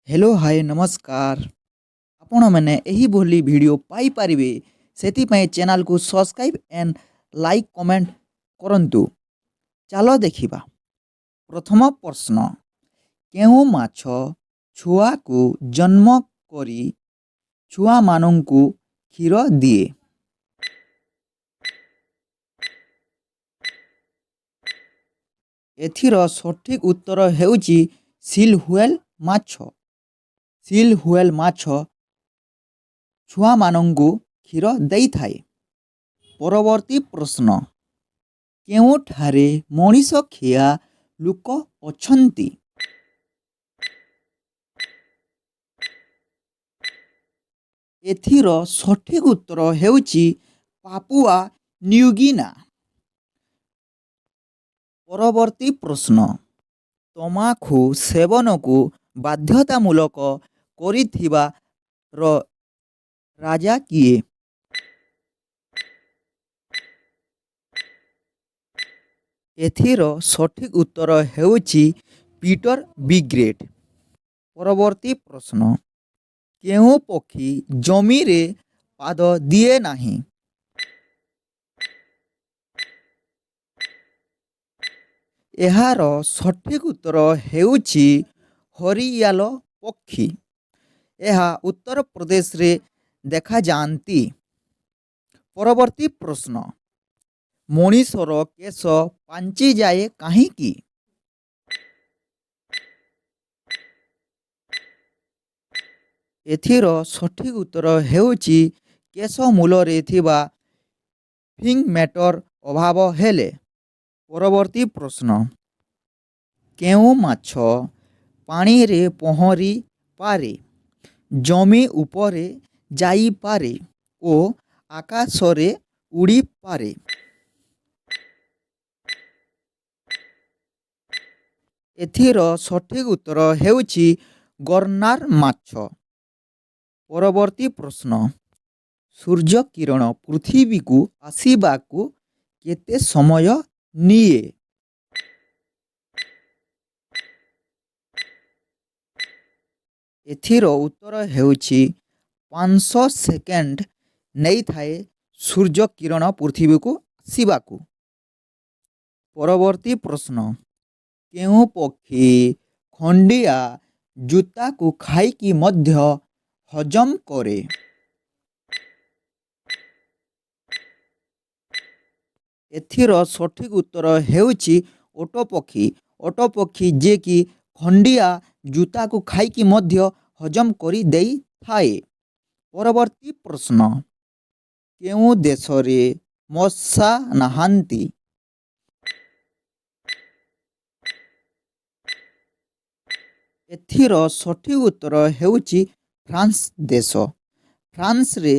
Hello hi नमस्कार। आपण मैंने यही भली वीडियो पाई पारिबे सेति चैनल को सब्सक्राइब एंड लाइक कमेंट करंतु। चलो देखिबा। प्रथम प्रश्न, केउ माछ छुआ को जन्म करी छुआ मानंकु क्षीर दिए? एथिर सठिक उत्तर हेउची सील हुएल माछ। सील हुएल माछ छुआ मानंकु क्षीर देई थाए। परवर्ती प्रश्न, केउठारे मनीष खिया लुक अछंती? एथिर सठिक उत्तर हेउची पापुआ न्यूगिना। परवर्ती प्रश्न, तमाखु सेवन को बाध्यतामूलक करिथिबार राजा किए? एथिर सठिक उत्तर हेउची पीटर बिग्रेट। परवर्ती प्रश्न, केउ पक्षी जमी रे पाद दिए नाही? एहार सठिक उत्तर हेउची हरियाल पक्षी। यह उत्तर प्रदेश रे देखा जाती। परवर्ती प्रश्न, मनीषर केश पांची जाए कहीं? एथिर सठिक उत्तर हेउची केश मूलरे थिबा फिंग मैटर अभाव हेले। परवर्ती प्रश्न, केउ माछ पानी रे पहरी पारे, जमी उपरे जाई पारे ओ आकाश रे उड़ी पारे? एथिर सठिक उत्तर हेउची गरनार माछ। परवर्ती प्रश्न, सूर्य किरण पृथ्वी को आसीबाकू केते समय निये? एथिर उत्तर हेउची 500 सेकेंड नहीं थाए सूर्य किरण पृथ्वी को आसीबाकू। परवर्ती प्रश्न, केउ पक्षी खंडिया जूता को खाई मध्य हजम करे? एथिर सठिक उत्तर हेउची ओटो पक्षी। ओटो पक्षी जे कि खंडिया जूता को खाई मध्य हजम करी देई थाए। परवर्ती प्रश्न, केउ देश रे मशा नहांती? एथिर सठिक उत्तर हेउची फ्रांस देश। फ्रांस रे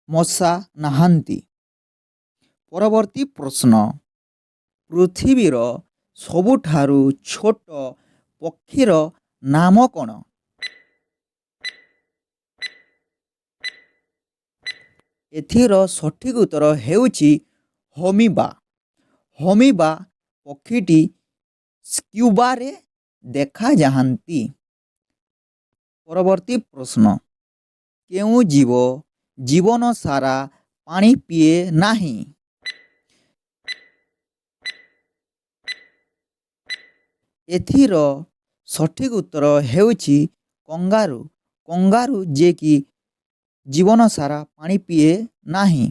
मशा नहांती। परवर्ती प्रश्न, पृथ्वीर सबुठारु छोट पक्षीर नाम कौन? एथिर सठिक उत्तर हेउची हमीबा। हमीबा पक्षीटी स्क्यूबा रे देखा जाहांती। परवर्ती प्रश्न, केउ जीव जीवन सारा पानी पिए नाही? एथिर सठिक उत्तर हेउची कंगारू। कंगारू जे कि जीवन सारा पानी पिए नाही।